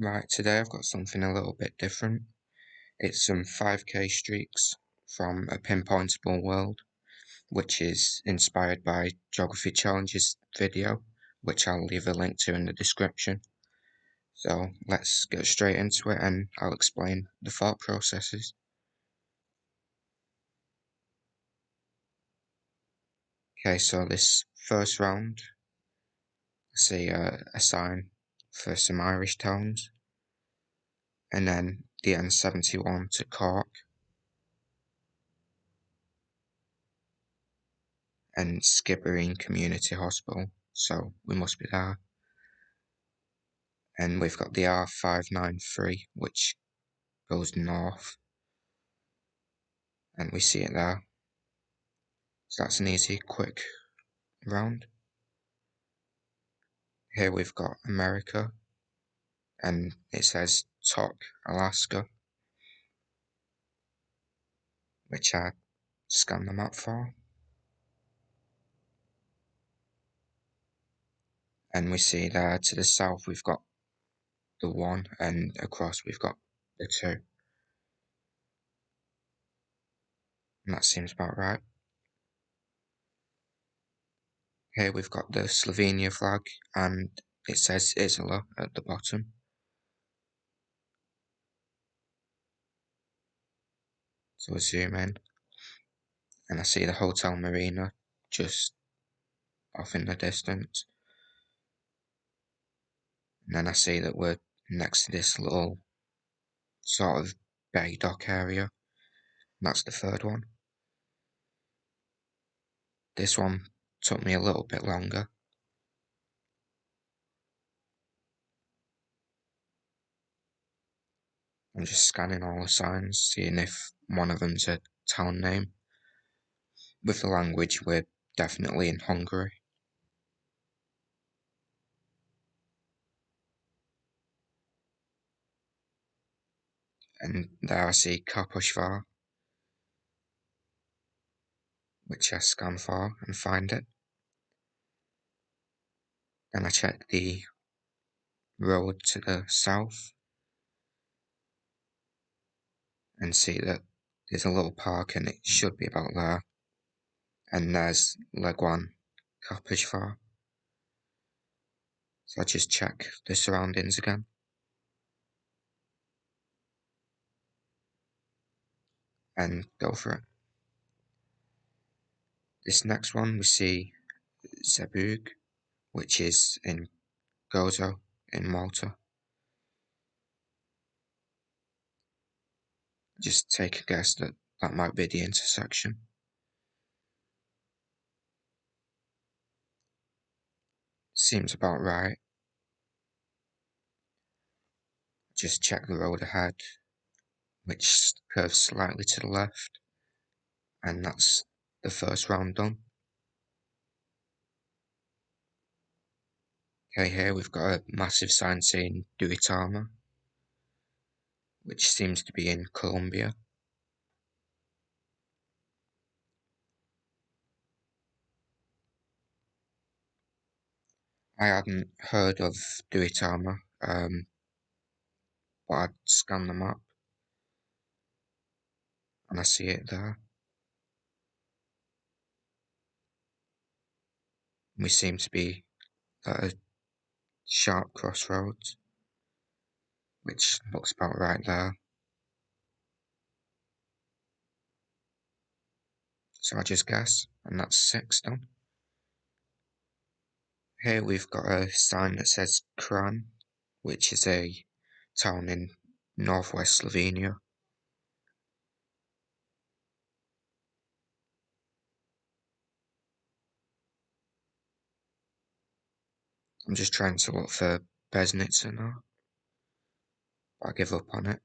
Right, today I've got something a little bit different. It's some 5K streaks from a Pinpointable world, which is inspired by Geography Challenges video, which I'll leave a link to in the description. So let's get straight into it and I'll explain the thought processes. Okay, so this first round, I see a sign for some Irish towns, and then the N71 to Cork, and Skibbereen Community Hospital, so we must be there. And we've got the R593, which goes north, and we see it there. So that's an easy, quick round. Here we've got America, and it says Tok, Alaska, which I scan the map for. And we see there to the south we've got the 1, and across we've got the 2. And that seems about right. Here we've got the Slovenia flag, and it says Isola at the bottom. So I zoom in, and I see the Hotel Marina just off in the distance. And then I see that we're next to this little sort of bay dock area. And that's the third one. This one took me a little bit longer. I'm just scanning all the signs, seeing if one of them's a town name. With the language, we're definitely in Hungary. And there I see Kaposvár, which I scan for and find it. Then I check the road to the south and see that there's a little park and it should be about there. And there's Leguan Kaposvár. So I just check the surroundings again. And go for it. This next one we see Zeebrugge, which is in Gozo in Malta. Just take a guess that that might be the intersection. Seems about right. Just check the road ahead, which curves slightly to the left, and that's the first round done. Okay, here we've got a massive sign saying Duitama, which seems to be in Colombia. I hadn't heard of Duitama, but I'd scan the map and I see it there. We seem to be at a sharp crossroads, which looks about right there. So I just guess, and that's 6 done. Here we've got a sign that says Kran, which is a town in northwest Slovenia. I'm just trying to look for Besnitzer now, but I give up on it.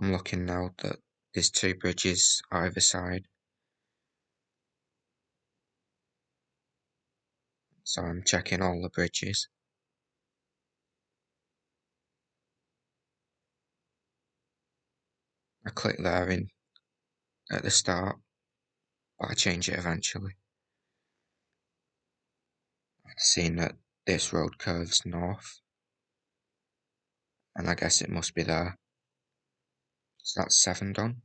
I'm looking now that there's 2 bridges either side, so I'm checking all the bridges. I click there in at the start, but I change it eventually. I've seen that this road curves north, and I guess it must be there. So that's 7 done.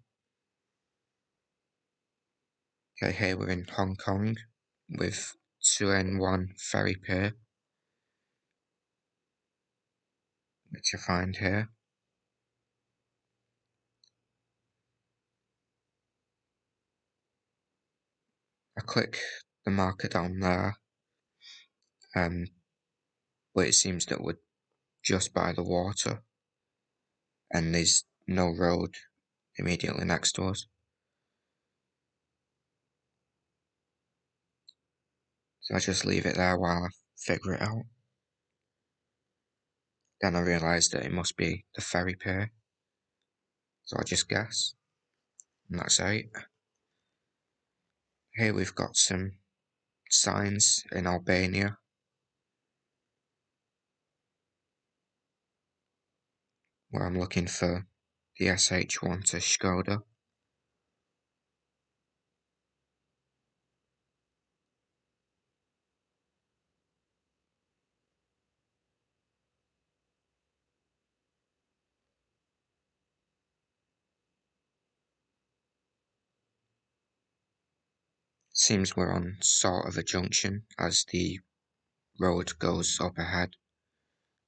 Okay, here we're in Hong Kong with 2N1 Ferry Pier, which I find here. I click the marker down there, but it seems that we're just by the water and there's no road immediately next to us. So I just leave it there while I figure it out. Then I realise that it must be the ferry pier, so I just guess, and that's 8. Here we've got some signs in Albania, where I'm looking for the SH1 to Skoda. Seems we're on sort of a junction as the road goes up ahead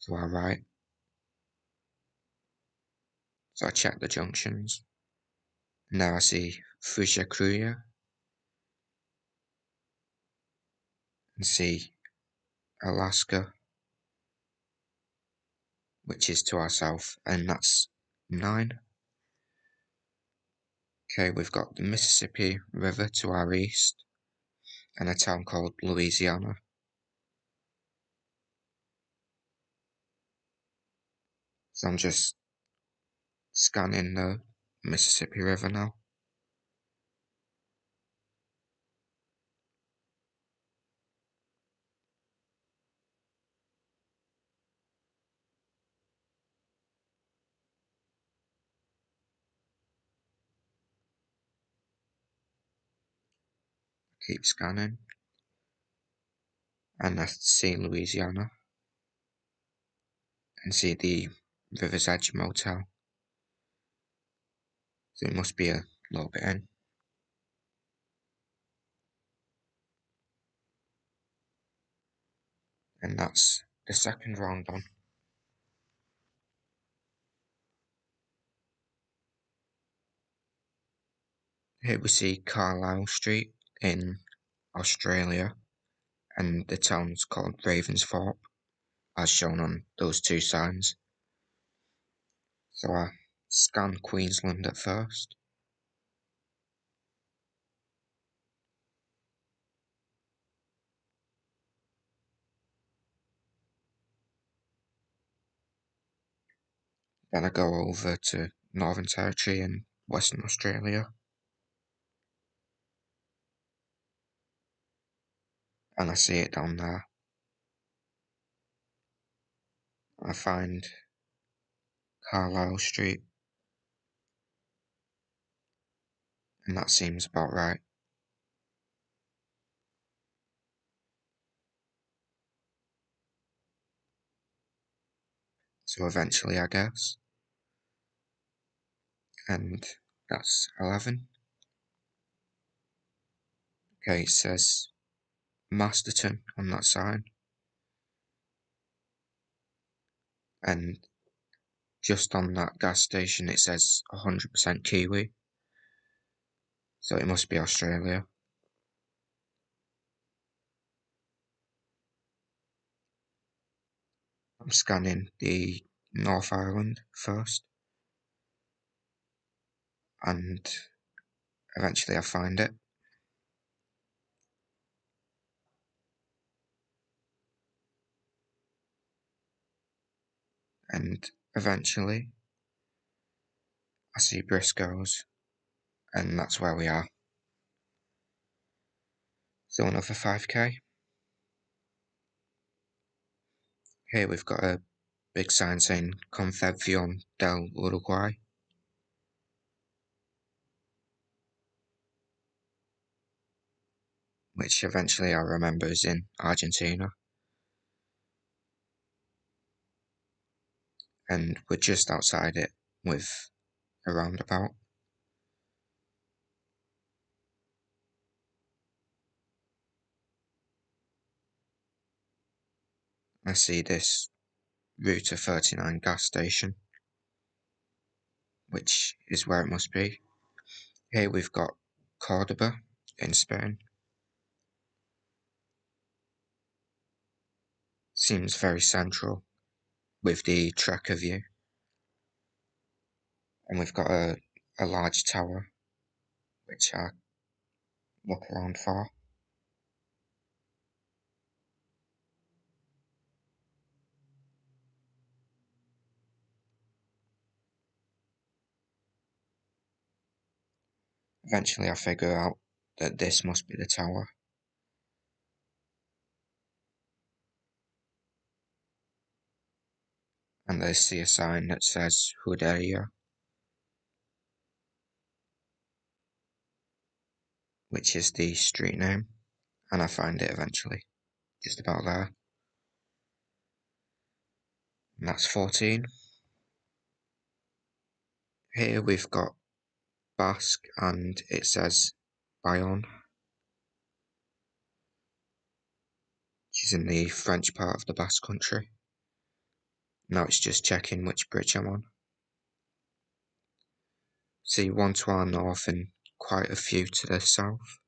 to our right. So I check the junctions. Now I see Fushakuya and see Alaska, which is to our south, and that's 9. Okay, we've got the Mississippi River to our east and a town called Louisiana. So I'm just scanning the Mississippi River now. Keep scanning. And I see Louisiana and see the River's Edge Motel. So it must be a little bit in. And that's the second round done. Here we see Carlisle Street in Australia, and the town's called Ravensthorpe, as shown on those 2 signs. So I scan Queensland at first. Then I go over to Northern Territory in Western Australia, and I see it down there. I find Carlisle Street, and that seems about right. So eventually, I guess. And that's 11. Okay, it says Masterton on that sign. And just on that gas station, it says 100% Kiwi. So it must be Australia. I'm scanning the North Island first. And eventually I find it. And eventually I see Briscoe's, and that's where we are. So another 5k. Here we've got a big sign saying Concepción del Uruguay. which eventually I remember is in Argentina. And we're just outside it with a roundabout. I see this Route 39 gas station, which is where it must be. Here we've got Cordoba in Spain. Seems very central with the tracker view. And we've got a large tower, which I look around for. Eventually I figure out that this must be the tower. And I see a sign that says Juderia, which is the street name, and I find it eventually, just about there. And that's 14. Here we've got Basque, and it says Bayonne, which is in the French part of the Basque country. Now it's just checking which bridge I'm on. See one to our north and quite a few to the south.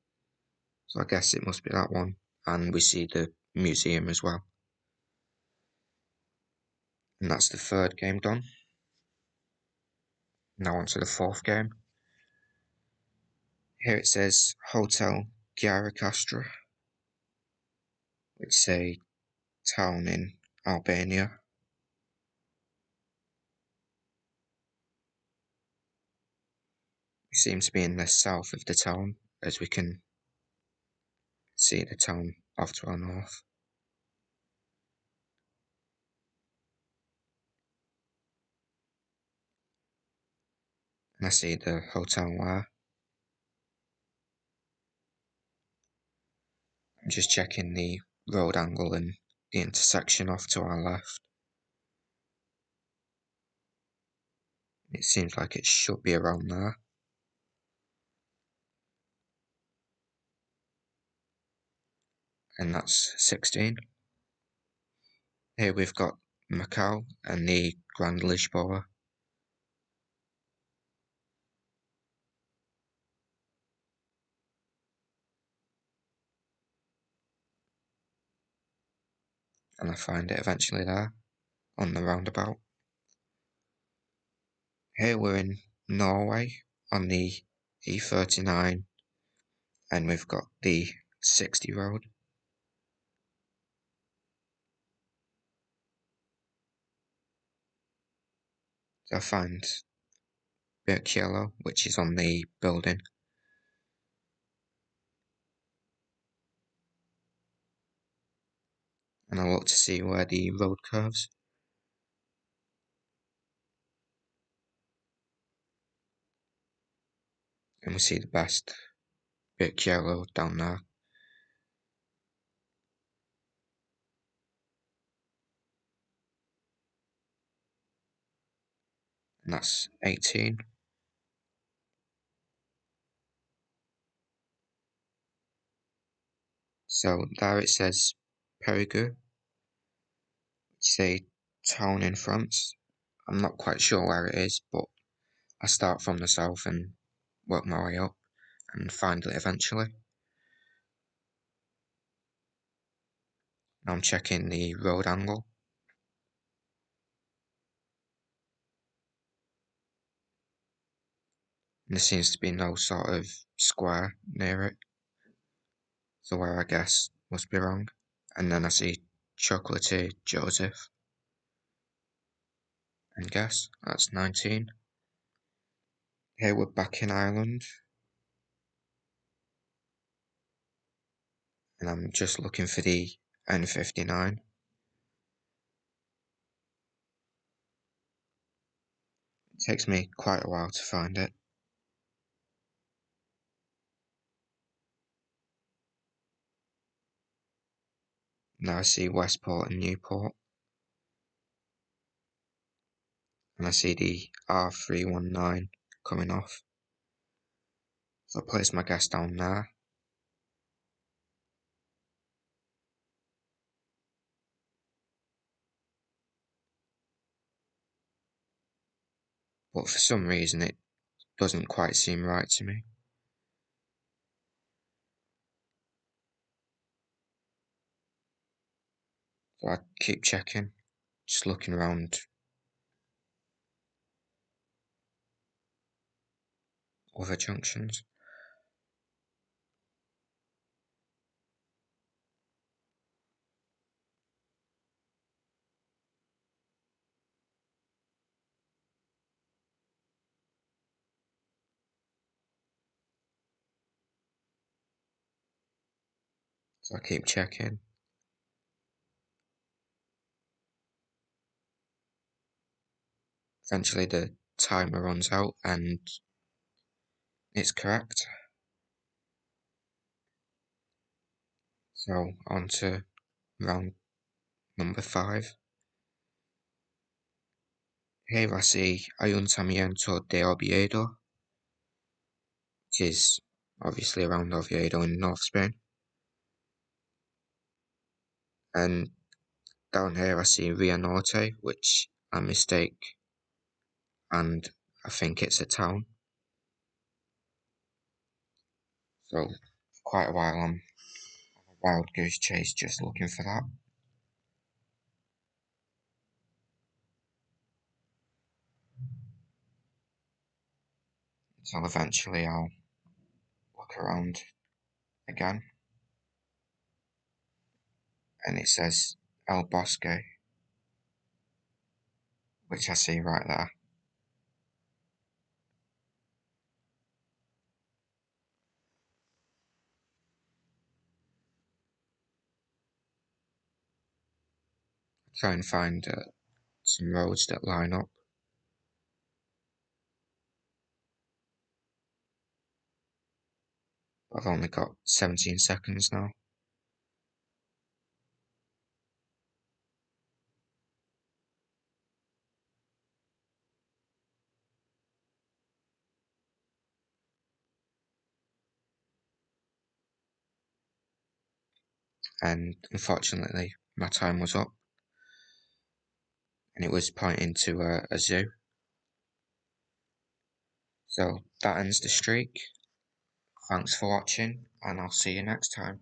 So I guess it must be that one. And we see the museum as well. And that's the third game done. Now on to the fourth game. Here it says Hotel Geoguessr, which is a town in Albania. We seem to be in the south of the town, as we can see the town off to our north. And I see the hotel there. I'm just checking the road angle and the intersection off to our left. It seems like it should be around there. And that's 16. Here we've got Macau and the Grand Lisboa. And I find it eventually there, on the roundabout. Here we're in Norway, on the E39, and we've got the 60 road. So I find Birkielo, which is on the building. And I look to see where the road curves. And we see the best Birkielo down there. And that's 18. So there it says Périgueux, which is a town in France. I'm not quite sure where it is, but I start from the south and work my way up and find it eventually. Now I'm checking the road angle. And there seems to be no sort of square near it. So where I guess must be wrong. And then I see Chocolatier Joseph. And guess that's 19. Here we're back in Ireland. And I'm just looking for the N59. It takes me quite a while to find it. Now I see Westport and Newport, and I see the R319 coming off. So I'll place my guess down there. But for some reason it doesn't quite seem right to me. So I keep checking, just looking around other junctions. So I keep checking. Eventually the timer runs out and it's correct. So on to round number 5. Here I see Ayuntamiento de Oviedo, which is obviously around Oviedo in North Spain. And down here I see Ria Norte, which I mistake, and I think it's a town. So for quite a while I'm on a wild goose chase just looking for that. Until eventually I'll look around again. And it says El Bosque, which I see right there. Try and find some roads that line up. I've only got 17 seconds now. And unfortunately my time was up and it was pointing to a zoo. So that ends the streak. Thanks for watching and I'll see you next time.